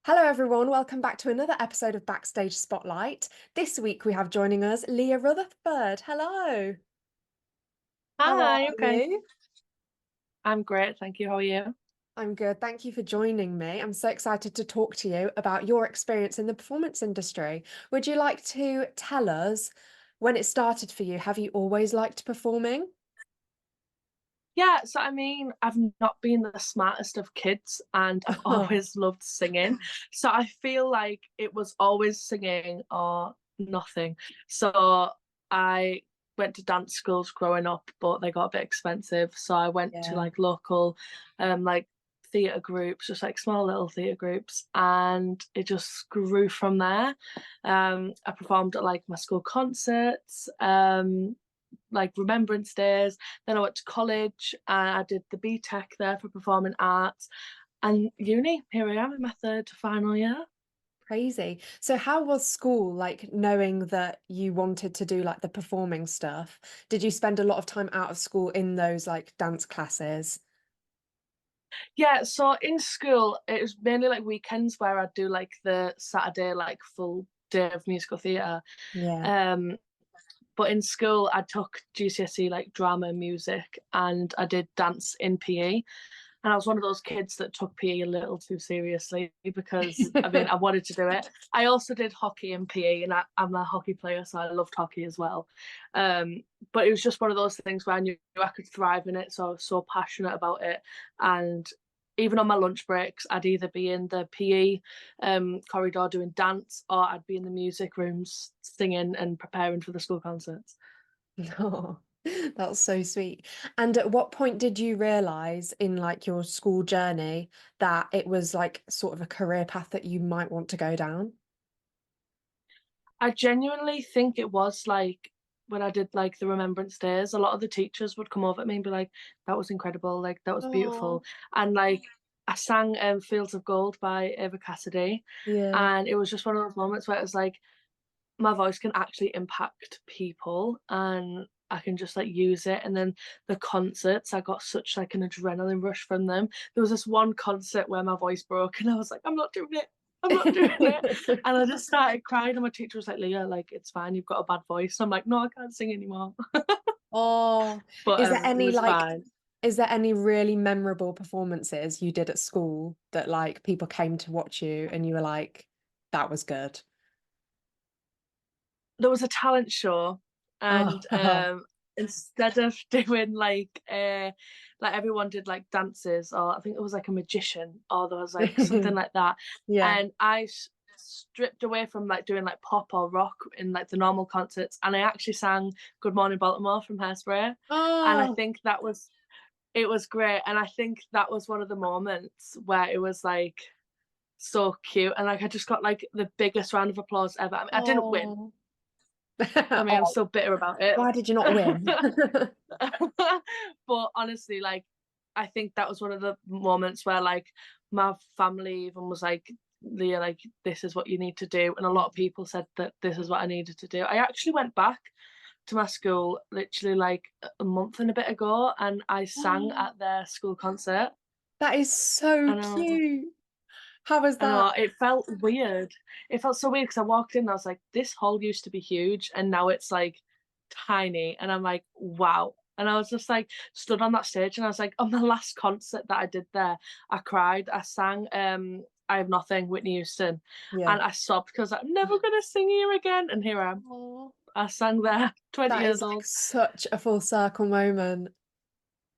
Hello, everyone. Welcome back to another episode of Backstage Spotlight. This week we have joining us Leah Rutherford. Hello. How are Hi, okay. you? I'm great, thank you. How are you? I'm good. Thank you for joining me. I'm so excited to talk to you about your experience in the performance industry. Would you like to tell us when it started for you? Have you always liked performing? Yeah, so I've not been the smartest of kids and I've always loved singing. So I feel like it was always singing or nothing. So I went to dance schools growing up, but they got a bit expensive. So I went to Yeah. like local like theatre groups, just like small little theatre groups, and it just grew from there. I performed at like my school concerts. Like Remembrance Days. Then I went to college and I did the BTEC there for performing arts. And uni, here I am in my third final year. Crazy. So how was school like knowing that you wanted to do like the performing stuff? Did you spend a lot of time out of school in those like dance classes? Yeah, so in school, it was mainly like weekends where I'd do like the Saturday, like full day of musical theatre. Yeah. Um, but in school, I took GCSE like drama, music, and I did dance in PE. And I was one of those kids that took PE a little too seriously because I wanted to do it. I also did hockey in PE, and I'm a hockey player, so I loved hockey as well. But it was just one of those things where I knew I could thrive in it, so I was so passionate about it. And even on my lunch breaks, I'd either be in the PE corridor doing dance, or I'd be in the music rooms singing and preparing for the school concerts. No, that's so sweet. And at what point did you realize in like your school journey that it was like sort of a career path that you might want to go down? I genuinely think it was like when I did like the Remembrance Days, a lot of the teachers would come over at me and be like, that was incredible, like that was Oh, beautiful. And like I sang Fields of Gold by Ava Cassidy. yeah. And it was just one of those moments where it was like my voice can actually impact people and I can just like use it. And then the concerts, I got such like an adrenaline rush from them. There was this one concert where my voice broke and I was like, I'm not doing it. I'm not doing it. And I just started crying and my teacher was like, Leah, like it's fine, you've got a bad voice. I'm like, no, I can't sing anymore. Oh, But is there it any was like fine. is there any really memorable performances you did at school that like people came to watch you and you were like, that was good? There was a talent show and Oh, instead of doing like everyone did like dances or I think it was like a magician or there was like something like that yeah. and stripped away from like doing like pop or rock in like the normal concerts and I actually sang Good Morning Baltimore from Hairspray and I Oh, think that was it was great and I think that was one of the moments where it was like so cute and like I just got like the biggest round of applause ever. I didn't win. oh. I'm Oh, still bitter about it. why did you not win? But honestly, like I think that was one of the moments where like my family even was like, Leah, like this is what you need to do. And a lot of people said that this is what I needed to do. I actually went back to my school literally like a month and a bit ago and I sang at their school concert. That is so I know. cute. How was I that? know it felt weird. It felt so weird because I walked in and I was like, this hall used to be huge and now it's like tiny. And I'm like, wow. And I was just like stood on that stage and I was like, on the last concert that I did there, I cried. I sang I Have Nothing, Whitney Houston. Yeah. And I sobbed because I'm never gonna sing here again. And here I am. Oh, I sang there, 20 that is years like old. such a full circle moment.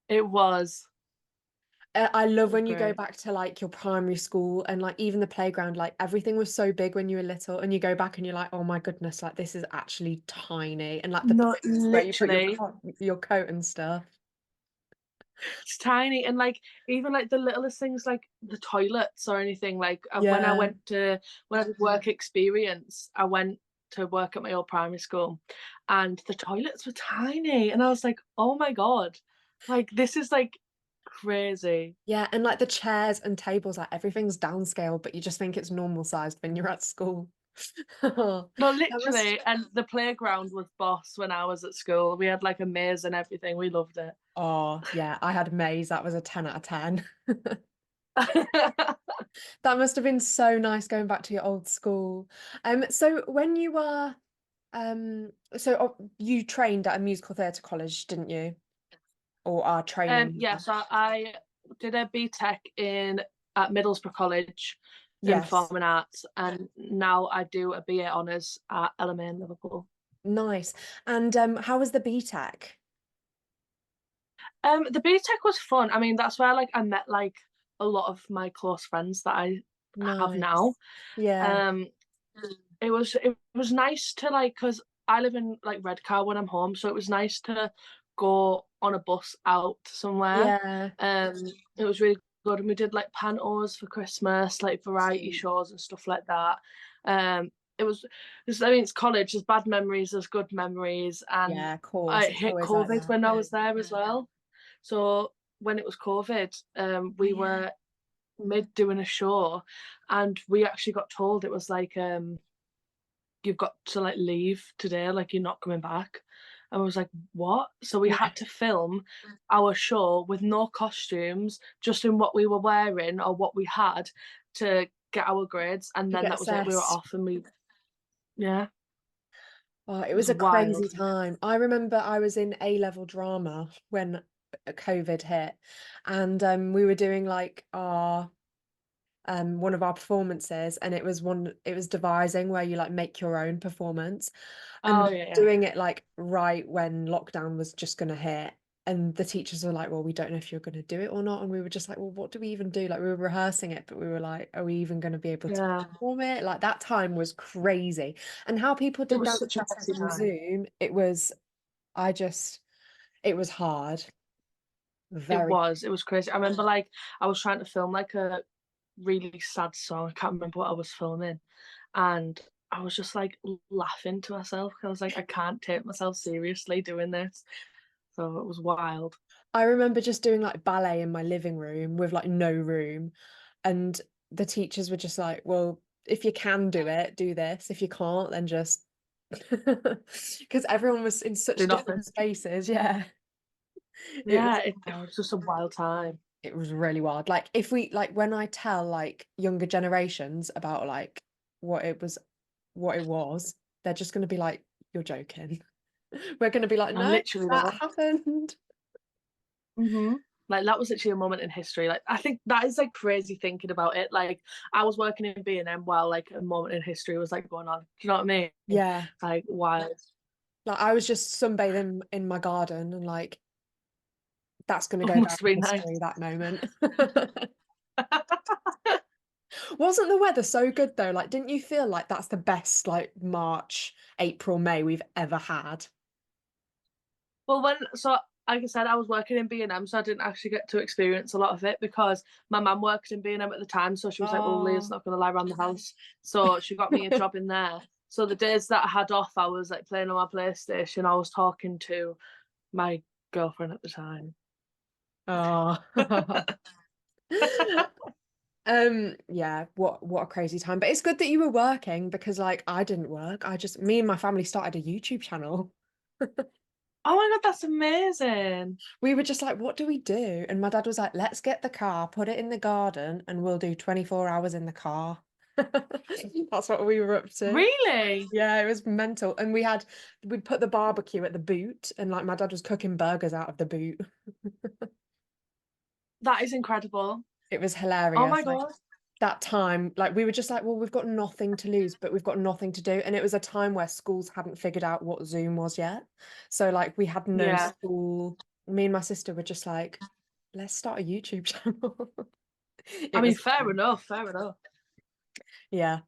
It was. I It love was when you go great. back to like your primary school and like even the playground, like everything was so big when you were little, and you go back and you're like, oh my goodness, like this is actually tiny, and like the No, places where you put literally. your coat and stuff. It's tiny and like even like the littlest things like the toilets or anything like Yeah. when I did work experience I went to work at my old primary school and the toilets were tiny and I was like oh my god like this is like crazy. Yeah, and like the chairs and tables, like everything's downscale, but you just think it's normal sized when you're at school. No, That must. literally, and the playground was boss when I was at school. We had like a maze and everything. We loved it. Oh, yeah, I had Maze. That was a 10 out of 10. That must have been so nice going back to your old school. So when you were you trained at a musical theatre college, didn't you? Or are training Yeah, now? so I did a BTEC in at Middlesbrough College in Yes. Performing Arts, and now I do a BA Honours at LMA in Liverpool. Nice. And how was the BTEC? The BTEC was fun. I mean, that's where like I met like a lot of my close friends that I have now. Nice. Yeah. Um, it was nice to like because I live in like Redcar when I'm home, so it was nice to go on a bus out somewhere. Yeah. Um, it was really good, and we did like pantos for Christmas, like variety Sweet. shows and stuff like that. Um, it was, I mean, it's college. There's bad memories, there's good memories, and Yeah, of course. I It's hit always like COVID that. when I was there as well. So when it was COVID, Oh we yeah. were mid doing a show, and we actually got told it was like you've got to like leave today, like you're not coming back. And I was like, what? So we Yeah. had to film our show with no costumes, just in what we were wearing or what we had to get our grades. And To then get that was it. We were assessed. off and yeah, it Oh, it was was a wild. crazy time. I remember I was in A-level drama when COVID hit, and we were doing like our one of our performances, and it was devising where you like make your own performance, and Oh, yeah, doing it like right when lockdown was just gonna hit. And the teachers were like, well, we don't know if you're going to do it or not. And we were just like, well, what do we even do? Like, we were rehearsing it, but we were like, are we even going to be able to yeah. perform it? Like, that time was crazy. And how people It did was dance such a lessons crazy on time. Zoom, I just, it was hard. It Very. was. It was crazy. I remember like I was trying to film like a really sad song. I can't remember what I was filming, and I was just like laughing to myself. I was like, I can't take myself seriously doing this. So it was wild. I remember just doing like ballet in my living room with like no room. And the teachers were just like, well, if you can do it, do this. If you can't, then just because everyone was in such Do different nothing. spaces. Yeah. It Yeah, was it wild. was just a wild time. It was really wild. Like if we like when I tell like younger generations about like what it was what it was, they're just gonna be like, you're joking. We're gonna be like, I no, literally that was. happened. Like that was literally a moment in history. Like I think that is like crazy thinking about it. Like I was working in B&M while like a moment in history was like going on. Do you know what I mean? Yeah. Like wild. Like I was just sunbathing in my garden and like that's gonna go down Must in be nice. history, that moment. Wasn't the weather so good though? Like, didn't you feel like that's the best like March, April, May we've ever had? Well, like I said, I was working in B&M, so I didn't actually get to experience a lot of it because my mum worked in B&M at the time. So she was like, "Well, Leah's Oh. not going to lie around the house," so she got me a job in there. So the days that I had off, I was like playing on my PlayStation. I was talking to my girlfriend at the time. Oh. Yeah, what a crazy time. But it's good that you were working because like I didn't work. Me and my family started a YouTube channel. Oh my god, that's amazing! We were just like, what do we do? And my dad was like, let's get the car, put it in the garden, and we'll do 24 hours in the car. That's what we were up to. Really? Yeah, it was mental. And we'd put the barbecue at the boot, and like my dad was cooking burgers out of the boot. That is incredible. It was Oh my hilarious. Like god. that time, like we were just like, well, we've got nothing to lose, but we've got nothing to do. And it was a time where schools hadn't figured out what Zoom was yet. So like we had no Yeah. school. Me and my sister were just like, let's start a YouTube channel. I It mean, was fair fun. enough. Fair enough. Yeah.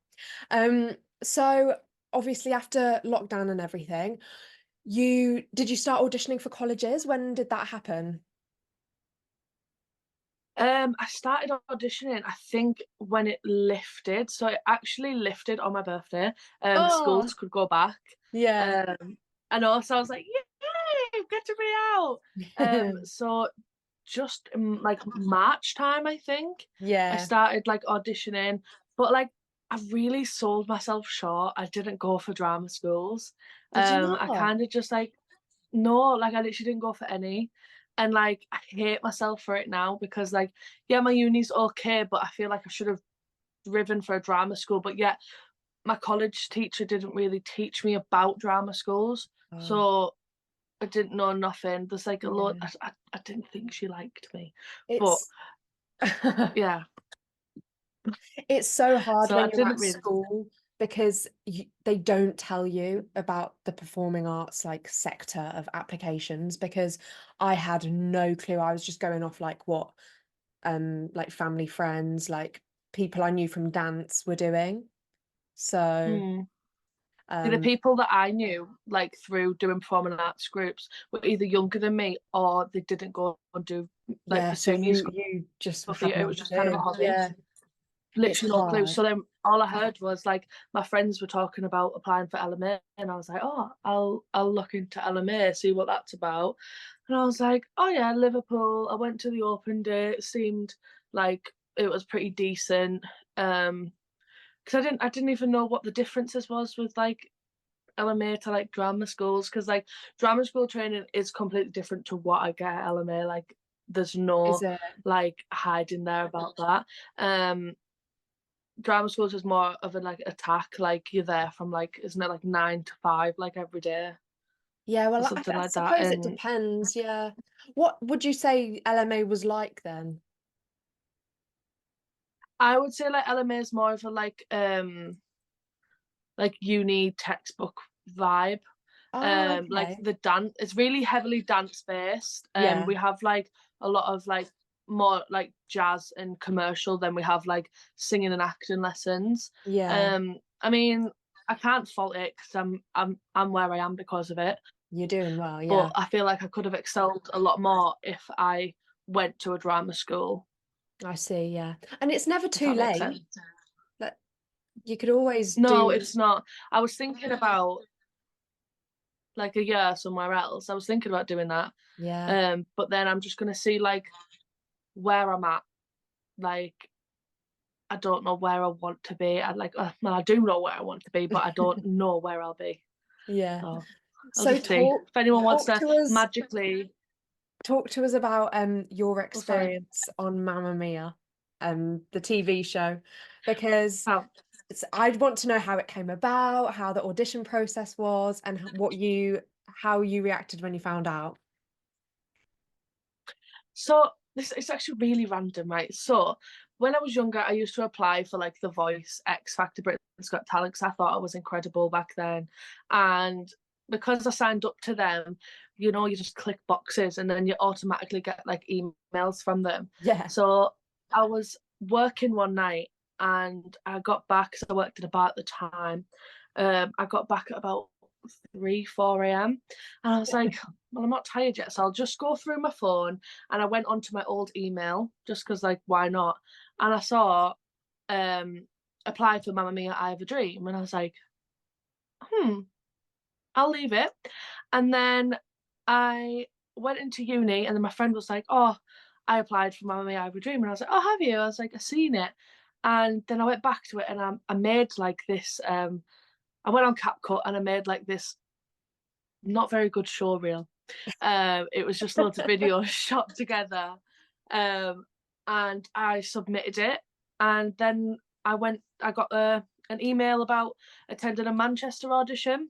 So obviously after lockdown and everything, you start auditioning for colleges? When did that happen? I started auditioning, I think, when it lifted. So it actually lifted on my birthday. Oh, Schools could go back. yeah. Um, and also I was like, yay, good to be out. So just like March time, I think, I Yeah. started like auditioning. But like I really sold myself short. I didn't go for drama schools. Did you I not? kind of just like no, like I literally didn't go for any. And, like, I hate myself for it now because, like, yeah, my uni's okay, but I feel like I should have driven for a drama school, but yet my college teacher didn't really teach me about drama schools, Oh, so I didn't know nothing. There's, like, a lot yeah. I didn't think she liked me, but It's yeah, it's so hard so when I you're didn't at really. school because they don't tell you about the performing arts like sector of applications because I had no clue. I was just going off like what like family friends, like people I knew from dance were doing. So Mm. See, the um people that I knew, like, through doing performing arts groups were either younger than me or they didn't go and do, like, yeah, so pursue musical you just had theatre, it no was just kind of a clue. hobby. Yeah, it's Literally no clue. hard. So then all I heard was like my friends were talking about applying for LMA, and I was like, oh, I'll look into LMA, see what that's about. And I was like, oh yeah, Liverpool. I went to the open day. It seemed like it was pretty decent. Because I didn't even know what the differences was with like LMA to like drama schools. Because like drama school training is completely different to what I get at LMA. Like there's Is no it? like hiding there about that. Drama schools is more of a like attack, like you're there from like isn't it like 9 to 5 like every day Yeah, or well, something I like that. suppose it And depends. Yeah. What would you say LMA was like then? I would say like LMA is more of a like uni textbook vibe. Oh, Like okay. the dance, it's really heavily dance based. Yeah, We have like a lot of like more like jazz and commercial than we have like singing and acting lessons. yeah. I mean, I can't fault it because I'm where I am because of it. You're doing well. But Yeah, I feel like I could have excelled a lot more if I went to a drama school, I see. Yeah, and it's never if too that makes late. sense. That you could always No, do. it's not. I was thinking about like a year somewhere else. I was thinking about doing that. Yeah, But then I'm just gonna see like where I'm at. Like I don't know where I want to be. I like well, I do know where I want to be, but I don't know where I'll be. yeah. So I'll So just see. If anyone wants talk to to us magically, talk to us about your oh sorry, experience on Mamma Mia, the TV show, because oh, I'd want to know how it came about, how the audition process was, and how you reacted when you found out. so this is actually really random, right? So when I was younger, I used to apply for like The Voice, X Factor, Britain's Got Talent, 'cause I thought I was incredible back then. And because I signed up to them, you just click boxes and then you automatically get like emails from them. Yeah, So I was working one night and I got back because I worked at a bar at the time. I got back at about 3, 4 a.m. And I was like, well, I'm not tired yet, so I'll just go through my phone. And I went onto my old email just because, like, why not? And I saw um, apply for Mamma Mia, I Have a Dream. And I was like, hmm, I'll leave it. And then I went into uni, and then my friend was like, oh, I applied for Mamma Mia, I Have a Dream. And I was like, oh, have you? I was like, I've seen it. And then I went back to it and I made like this. I went on CapCut and I made like this not very good show reel. It was just loads of videos shot together. Um, and I submitted it. And then I got an email about attending a Manchester audition.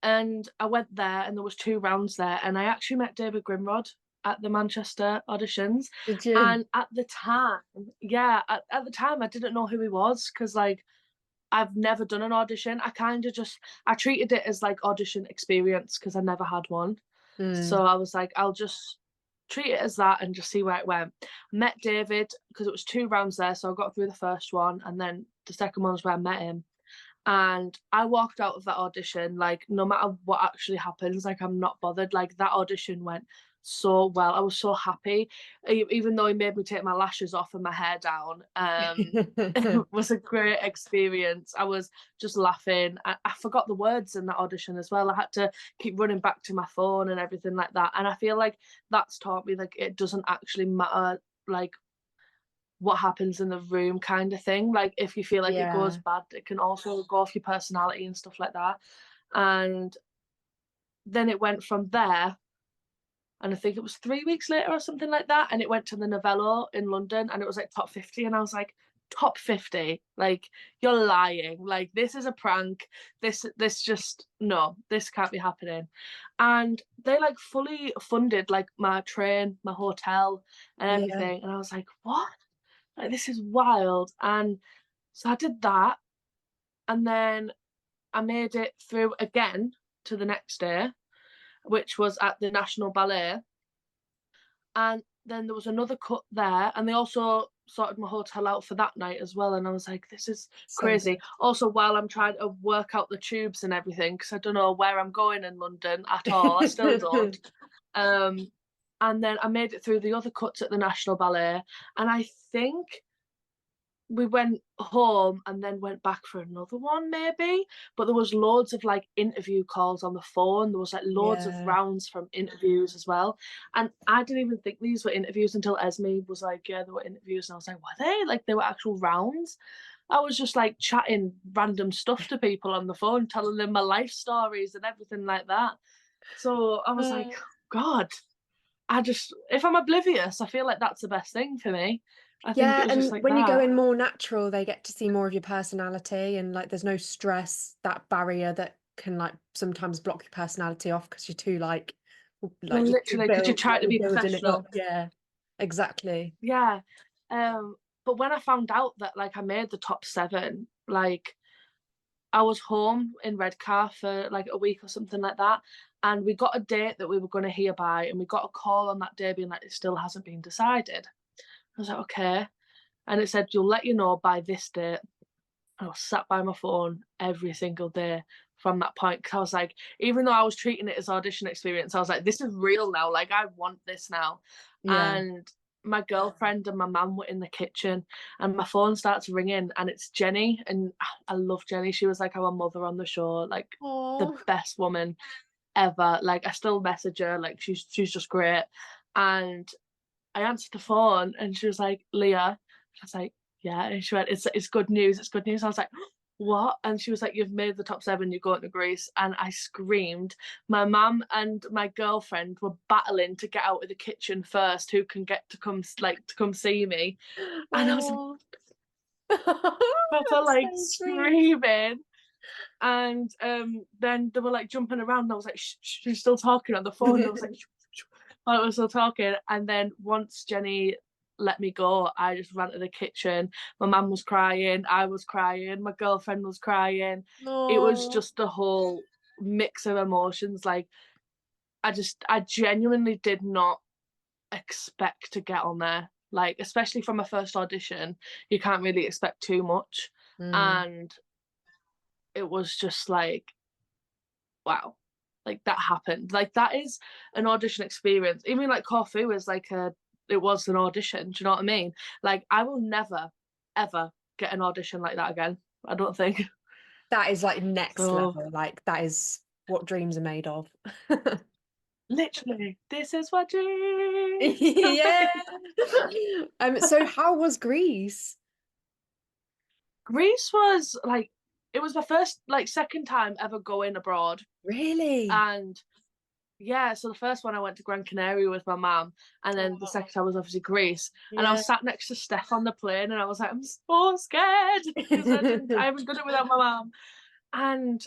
And I went there and there was 2 rounds there. And I actually met David Grimrod at the Manchester auditions. did you? And at the time, yeah, at the time I didn't know who he was because like I've never done an audition. I treated it as like audition experience because I never had one. Mm. So I was like, I'll just treat it as that and just see where it went. I met David because it was 2 rounds there, so I got through the first one, and then the second one was where I met him. And I walked out of that audition like no matter what actually happens, like I'm not bothered. Like that audition went so well. I was so happy, even though he made me take my lashes off and my hair down. It was a great experience. I was just laughing. I forgot the words in that audition as well. I had to keep running back to my phone and everything like that. And I feel like that's taught me like it doesn't actually matter like what happens in the room kind of thing. Like if you feel like it goes Yeah. bad, it can also go off your personality and stuff like that. And then it went from there and I think it was 3 weeks later or something like that, and it went to the Novello in London, and it was, like, top 50, and I was like, "Top 50? Like, you're lying. Like, this is a prank. This just no, this can't be happening." And they, like, fully funded, like, my train, my hotel, and Yeah. everything, and I was like, "What? Like, this is wild." And so I did that, and then I made it through again to the next day, which was at the National Ballet. And then there was another cut there, and they also sorted my hotel out for that night as well. And I was like, this is So crazy. good. Also, while I'm trying to work out the tubes and everything, because I don't know where I'm going in London at all. I still don't. Um, and then I made it through the other cuts at the National Ballet. And I think we went home and then went back for another one maybe, but there was loads of, like, interview calls on the phone. There was, like, loads of Yeah. rounds from interviews as well, and I didn't even think these were interviews until Esme was like, "Yeah, there were interviews," and I was like, "Were they?" Like, they were actual rounds. I was just, like, chatting random stuff to people on the phone, telling them my life stories and everything like that. So I was like, Oh. "God," I just if I'm oblivious, I feel like that's the best thing for me. I think it Yeah, was just and like when you go that. in more natural, they get to see more of your personality and, like, there's no stress, that barrier that can, like, sometimes block your personality off because 'cause you're too, Well, you're literally, because 'cause you're trying to you're be building it up. professional. Yeah, exactly. Yeah. But when I found out that, like, I made the top 7, like, I was home in Redcar for, like, a week or something like that, and we got a date that we were gonna hear by, and we got a call on that day being like, "It still hasn't been decided." I was like, "Okay." And it said, "You'll let you know by this date." I was sat by my phone every single day from that point because I was like, even though I was treating it as audition experience, I was like, this is real now. Like, I want this now. Yeah. And my girlfriend and my mum were in the kitchen, and my phone starts ringing, and it's Jenny. And I love Jenny. She was like our mother on the show, like the Oh. best woman ever. Like, I still message her, like, she's just great. And I answered the phone and she was like, "Leah." I was like, "Yeah." And she went, "It's good news, it's good news." I was like, "What?" And she was like, "You've made the top 7, you're going to Greece." And I screamed. My mum and my girlfriend were battling to get out of the kitchen first, who can get to come to come see me. And I was like, Oh. proper That's like so sweet. screaming. And then they were like jumping around. And I was like, shh, shh, she's still talking on the phone. And I was like, shh, shh, shh, while I was still talking. And then once Jenny let me go, I just ran to the kitchen. My mum was crying. I was crying. My girlfriend was crying. It was Oh. just a whole mix of emotions. Like, I genuinely did not expect to get on there. Like, especially from a first audition, you can't really expect too much. Mm. And it was just like, wow, like that happened. Like, that is an audition experience. Even like Corfu is like it was an audition. Do you know what I mean? Like, I will never, ever get an audition like that again. I don't think. That is, like, next So level, like, that is what dreams are made of. literally, this is what dreams come Yeah. made. So how was Greece? Greece was like, it was my first, like, second time ever going abroad, Really? and yeah, so the first one I went to Gran Canaria with my mum, and then the Oh, second time was obviously Greece. And I yeah. was sat next to Steph on the plane, and I was like, I'm so scared because I haven't done it without my mum. And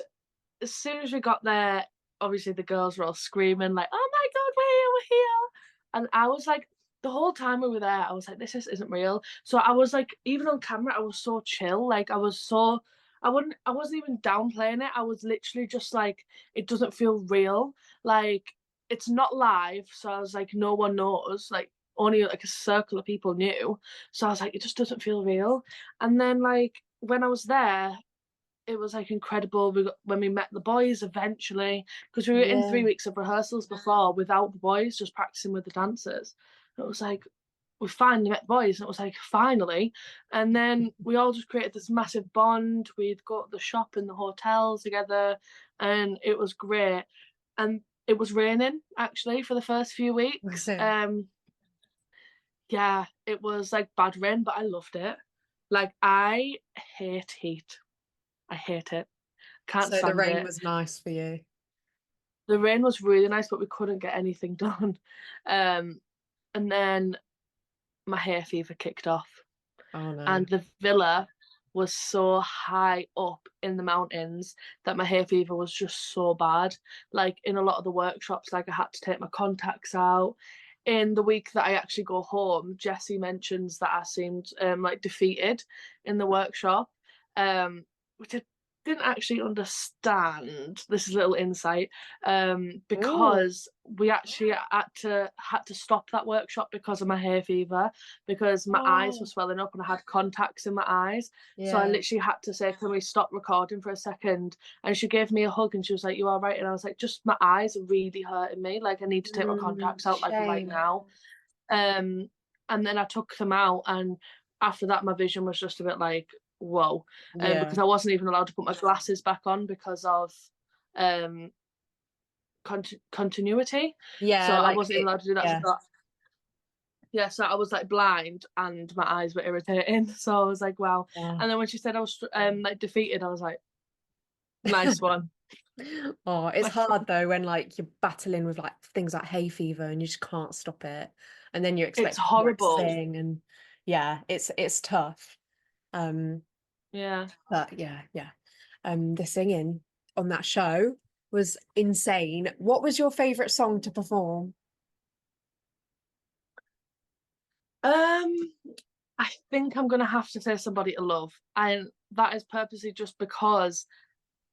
as soon as we got there, obviously the girls were all screaming like, "Oh my god, we're here!" And I was like, the whole time we were there, I was like, "This isn't real." So I was like, even on camera, I was so chill. Like, I wasn't even downplaying it. I was literally just like, it doesn't feel real. Like, it's not live, so I was like, no one knows. Like, only like a circle of people knew. So I was like, it just doesn't feel real. And then, like, when I was there, it was like incredible. When we met the boys eventually, because we were in Yeah. 3 weeks of rehearsals before without the boys, just practicing with the dancers. It was like, we finally met the boys, and it was like, finally. And then we all just created this massive bond. We'd go to the shop in the hotel together, and it was great. And it was raining actually for the first few Was weeks. it? Yeah, it was like bad rain, but I loved it. Like, I hate heat. I hate it. Can't So the stand rain it. was nice for you. the rain was really nice, but we couldn't get anything done. And then my hay fever kicked off, Oh no. and the villa was so high up in the mountains that my hay fever was just so bad. Like in a lot of the workshops, like I had to take my contacts out. In the week that I actually go home, Jessie mentions that I seemed like defeated in the workshop, which I didn't actually understand. This is a little insight, Ooh. because we actually had to stop that workshop because of my hay fever, because my eyes were Oh, swelling up and I had contacts in my eyes. So I yeah. literally had to say, "Can we stop recording for a second?" And she gave me a hug and she was like, "You all right?" And I was like, "Just my eyes are really hurting me. Like I need to take my contacts out like right Shame. now." Um, and then I took them out, and after that, my vision was just a bit like, whoa, Yeah. because I wasn't even allowed to put my glasses back on because of um continuity. So Yeah, I like wasn't even it, allowed to do that. yeah. Yeah, so I was like blind and my eyes were irritating. So I was like, wow. Wow. And then when she said I was like defeated, I was like, nice one. Oh, it's Nice one. hard though when like you're battling with like things like hay fever and you just can't stop it. And then you're It's expected to like horrible. sing and yeah, it's tough. Um, Yeah. but yeah, yeah. The singing on that show was insane. What was your favorite song to perform? Um, I think I'm gonna have to say Somebody to Love. And that is purposely just because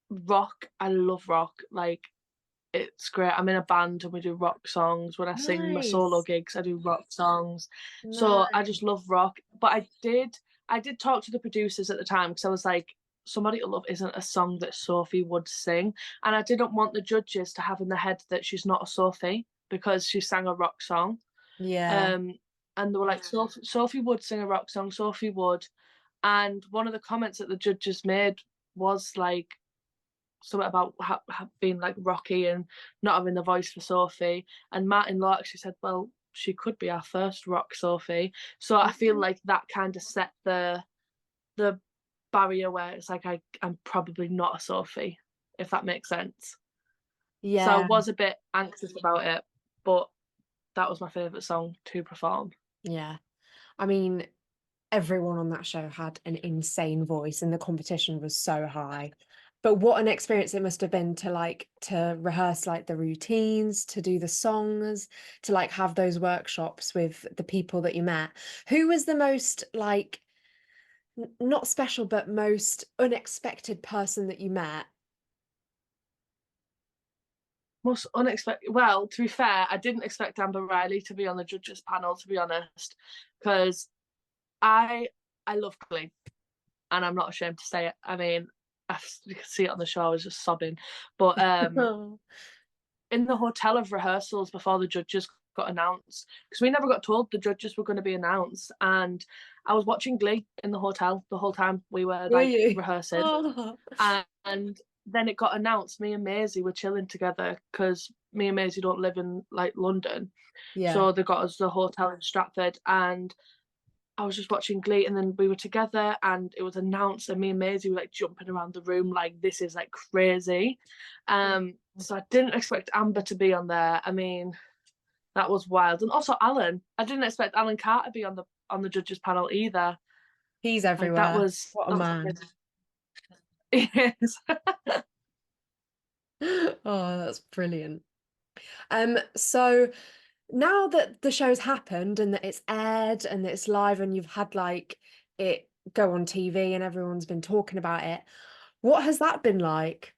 rock, I love rock. Like it's great. I'm in a band and we do rock songs. When I sing my solo Nice. gigs, I do rock songs. So I Nice. just love rock. But I did talk to the producers at the time because I was like, Somebody to Love isn't a song that Sophie would sing. And I didn't want the judges to have in their head that she's not a Sophie because she sang a rock song. Yeah. Um, and they were like, Sophie would sing a rock song, Sophie would. And one of the comments that the judges made was like, something about being like rocky and not having the voice for Sophie. And Martin Law actually said, "Well, she could be our first rock Sophie." So I feel Mhm. like that kind of set the barrier where it's like I'm probably not a Sophie, if that makes sense. So I Yeah. was a bit anxious about it, but that was my favourite song to perform. Yeah. I mean, everyone on that show had an insane voice and the competition was so high. But what an experience it must have been to like to rehearse like the routines, to do the songs, to like have those workshops with the people that you met. Who was the most like not special but most unexpected person that you met? Most unexpected. Well, to be fair, I didn't expect Amber Riley to be on the judges panel, to be honest, because I I love Glee. And I'm not ashamed to say it. I mean, you can see it on the show. I was just sobbing. But Oh, in the hotel of rehearsals before the judges got announced, because we never got told the judges were going to be announced, and I was watching Glee in the hotel the whole time we were were like you? rehearsing, Oh, and then it got announced. Me and Maisie were chilling together because me and Maisie don't live in like London, yeah. so they got us the hotel in Stratford, and I was just watching Glee, and then we were together, and it was announced, and me and Maisie were like jumping around the room, like this is like crazy. So I didn't expect Amber to be on there. I mean, that was wild, and also Alan. I didn't expect Alan Carr to be on the judges panel either. He's Like that everywhere. was What a that was man. yes. Oh, that's brilliant. So now that the show's happened and that it's aired and that it's live and you've had like it go on TV and everyone's been talking about it, what has that been like?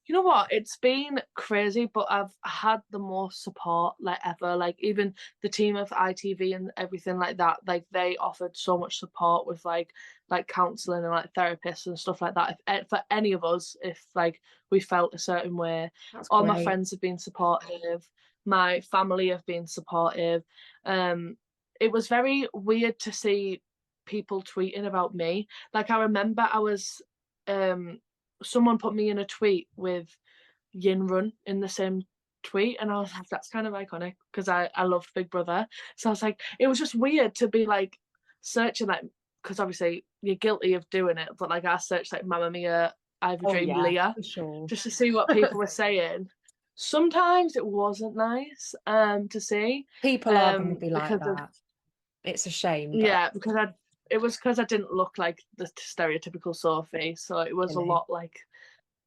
You know what? It's been crazy, but I've had the most support like ever. Like even the team of ITV and everything like that, like they offered so much support with like counselling and like therapists and stuff like that. If for any of us, if like we felt a certain way, That's all my great. friends have been supportive, my family have been supportive. Um, it was very weird to see people tweeting about me. Like I remember I was um someone put me in a tweet with Yin Run in the same tweet, and I was like, that's kind of iconic because I loved Big Brother. So I was like, it was just weird to be like searching like because obviously you're guilty of doing it, but like I searched like Mamma Mia Ivy Oh, Dream yeah, Leah, for sure. just to see what people were saying. Sometimes it wasn't nice to see, People are gonna be like because of that. It's a shame, but yeah, because I didn't look like the stereotypical Sophie, so it was really.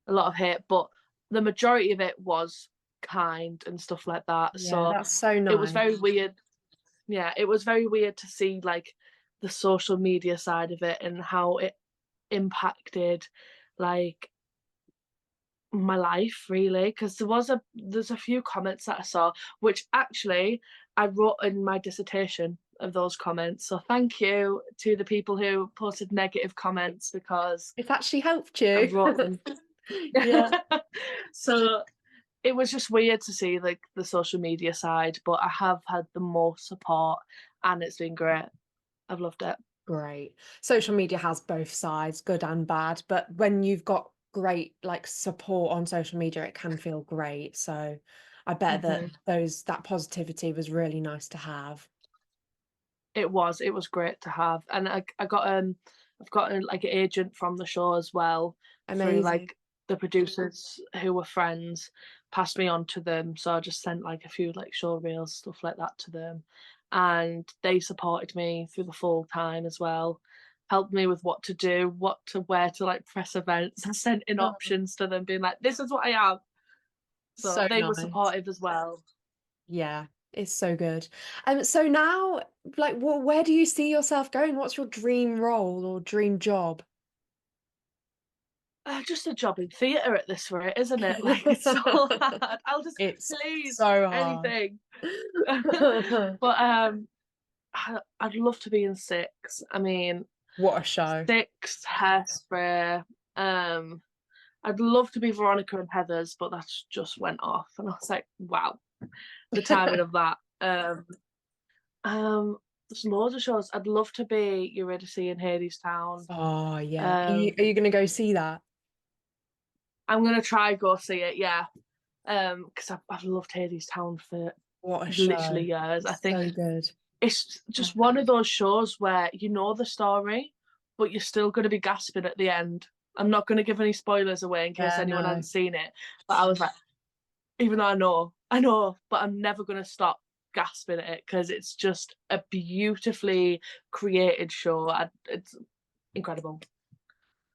a lot of hate, but the majority of it was kind and stuff like that. Yeah, So that's so it was nice. very weird. Yeah, it was very weird to see like the social media side of it and how it impacted like my life really, because there's a few comments that I saw, which actually I wrote in my dissertation of those comments. So thank you to the people who posted negative comments because It's actually helped I you. wrote them. Yeah, So it was just weird to see like the social media side, but I have had the most support and it's been great. I've loved it. great. Social media has both sides, good and bad, but when you've got great, like, support on social media, it can feel great, so I bet that Mhm. that positivity was really nice to have. It was great to have, and I got I've got a, like an agent from the show as well through Amazing. like the producers who were friends passed me on to them, so I just sent like a few like show reels stuff like that to them, and they supported me through the full time as well, helped me with what to do, what to wear to like press events. I sent in Oh, options to them, being like, "This is what I am," so so they were nice. supportive as well. Yeah, it's so good. So now, like, where do you see yourself going? What's your dream role or dream Just a job in theatre at this rate, isn't it? Like, it's so hard. I'll just It's please, so hard. anything. But, I'd love to be in Six. I mean, What a show. Six, Hairspray, I'd love to be Veronica and Heathers, but that's just went off, and I was like, "Wow, the timing of that." Um, there's loads of shows. I'd love to be Eurydice in Hadestown. Oh, yeah. Um, Are you gonna go see that? I'm gonna try go see it, yeah. Because I've loved Hadestown for What a literally show. years. I think So good. it's just one of those shows where you know the story, but you're still gonna be gasping at the end. I'm not gonna give any spoilers away in case Yeah, anyone no. hasn't seen it, but I was like, even though I know, but I'm never gonna stop gasping at it because it's just a beautifully created show. It's incredible.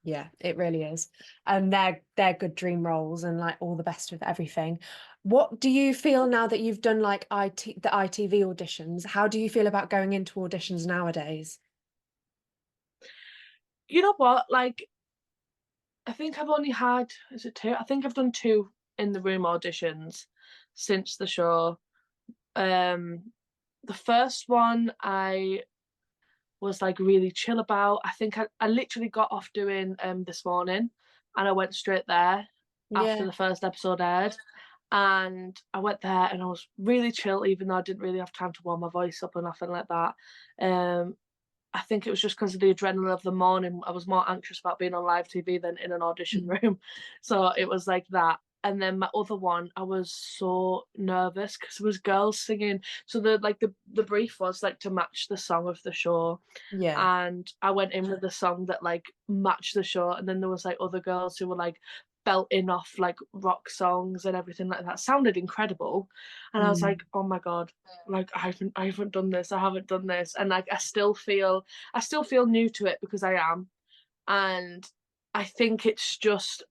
Yeah, it really is. And they're good dream roles and like all the best with everything. What do you feel now that you've done like the ITV auditions? How do you feel about going into auditions nowadays? You know what? Like, I think I've only had is it 2? I think I've done 2 in the room auditions since the show. Um, the first one I was, like, really chill about. I think I literally got off doing, This Morning, and I went straight there after Yeah. the first episode aired, and I went there and I was really chill even though I didn't really have time to warm my voice up or nothing like that. Um, I think it was just because of the adrenaline of the morning. I was more anxious about being on live TV than in an audition room. So it was like that. And then my other one, I was so nervous because there was girls singing. So the brief was like to match the song of the show. Yeah. And I went in with a song that like matched the show. And then there was like other girls who were like belting off like rock songs and everything like that. Sounded incredible. And I was like, Mm. oh my God, like I haven't done this, I haven't done this. And like I still feel new to it because I am. And I think it's just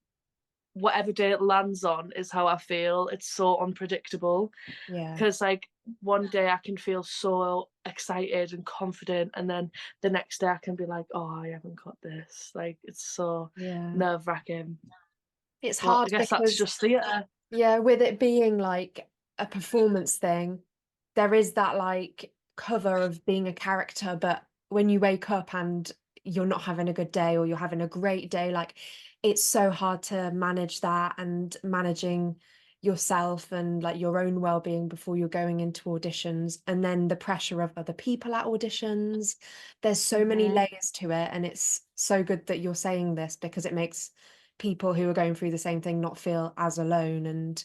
whatever day it lands on is how I feel. It's so unpredictable Yeah. because like one day I can feel so excited and confident, and then the next day I can be like, oh, I haven't got this. Like it's so Yeah. nerve wracking. It's But I hard guess that's because just theatre. yeah, with it being like a performance thing, there is that like cover of being a character, but when you wake up and you're not having a good day or you're having a great day, like it's so hard to manage that and managing yourself and like your own well-being before you're going into auditions and then the pressure of other people at auditions. There's so many Mhm. layers to it, and it's so good that you're saying this because it makes people who are going through the same thing not feel as alone, and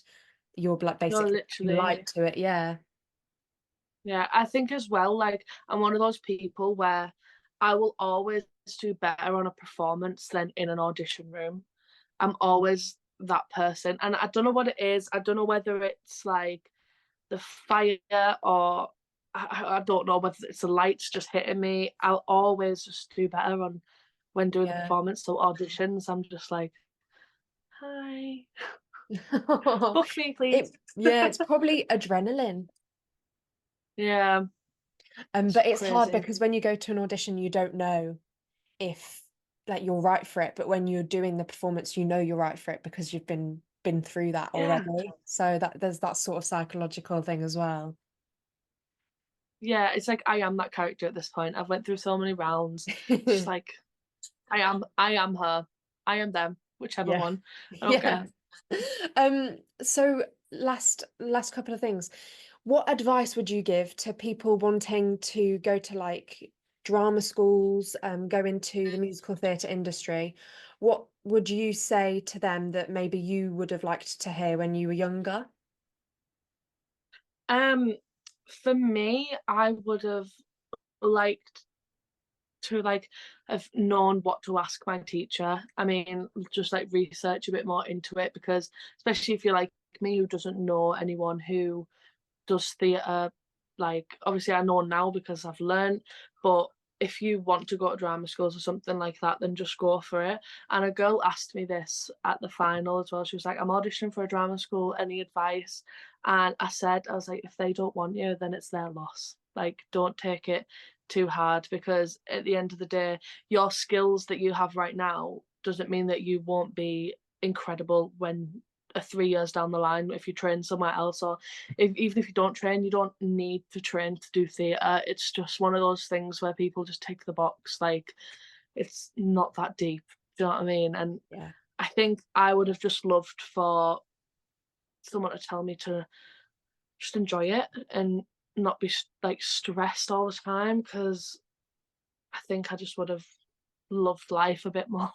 you're like No, basically bringing light literally. to it. Yeah. Yeah, I think as well, like I'm one of those people where I will always do better on a performance than in an audition room. I'm always that person. And I don't know what it is. I don't know whether it's like the fire or I don't know whether it's the lights just hitting me. I'll always just do better on when doing the Yeah. performance. So auditions, I'm just like, hi, book me, please. Yeah, it's probably adrenaline. Yeah, it's But it's hard crazy. because when you go to an audition, you don't know if like you're right for it, but when you're doing the performance, you know you're right for it because you've been through that Yeah, already. So that there's that sort of psychological thing as well. yeah. It's like I am that character at this point. I've went through so many rounds. It's just like I am her. I am them, whichever Yeah. one. I don't Yeah. care. So last couple of things. What advice would you give to people wanting to go to like drama schools, go into the musical theatre industry? What would you say to them that maybe you would have liked to hear when you were younger? Um, for me, I would have liked to like have known what to ask my teacher. I mean, just like research a bit more into it because especially if you're like me who doesn't know anyone who does theatre, like obviously I know now because I've learned, but if you want to go to drama schools or something like that, then just go for it. And a girl asked me this at the final as well. She was like, I'm auditioning for a drama school, any advice? And I was like, if they don't want you, then it's their loss. Like, don't take it too hard because at the end of the day, your skills that you have right now doesn't mean that you won't be incredible when 3 years down the line if you train somewhere else or even if you don't train, you don't need to train to do theatre. It's just one of those things where people just tick the box. Like it's not that deep. Do you know what I mean? And Yeah. I think I would have just loved for someone to tell me to just enjoy it and not be like stressed all the time because I think I just would have loved life a bit more.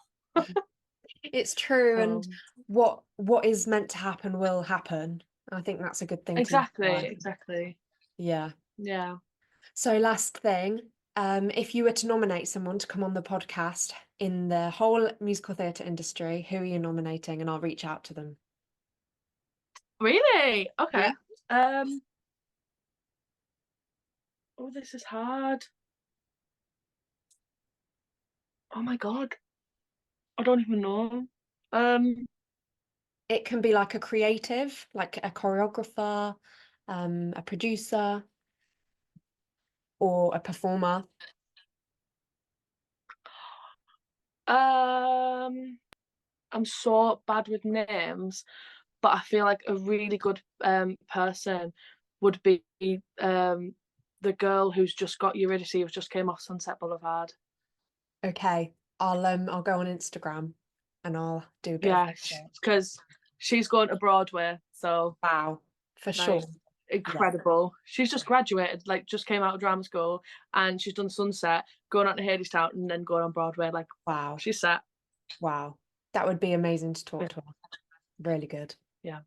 It's true, and Um, what is meant to happen will happen. I think that's a good thing to live exactly, by. exactly. Yeah. Yeah. So last thing, if you were to nominate someone to come on the podcast in the whole musical theatre industry, who are you nominating? And I'll reach out to them. Really? Okay. Yeah. Um, oh, this is hard. Oh my god. I don't even know. Um, It can be like a creative, like a choreographer, a producer, or a performer. um, I'm so bad with names, but I feel like a really good person would be the girl who's just got Eurydice, who's just came off Sunset Boulevard. Okay, I'll go on Instagram and I'll do a bit of Yeah, research. because she's going to Broadway, so Wow, for like sure. Yeah. incredible. She's just graduated, like just came out of drama school, and she's done Sunset, going on to Hadestown, and then going on Broadway. Like Wow. she's set. Wow. That would be amazing to Yeah, talk to her. Really good. yeah.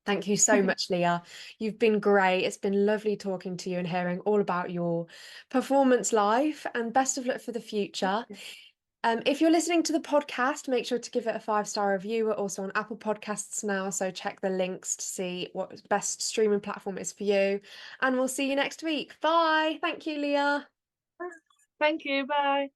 Thank you so much, Leah. You've been great. It's been lovely talking to you and hearing all about your performance life, and best of luck for the future. If you're listening to the podcast, make sure to give it a 5-star review. We're also on Apple Podcasts now, so check the links to see what best streaming platform is for you. And we'll see you next week. Bye. Thank you, Leah. Thank you. Bye.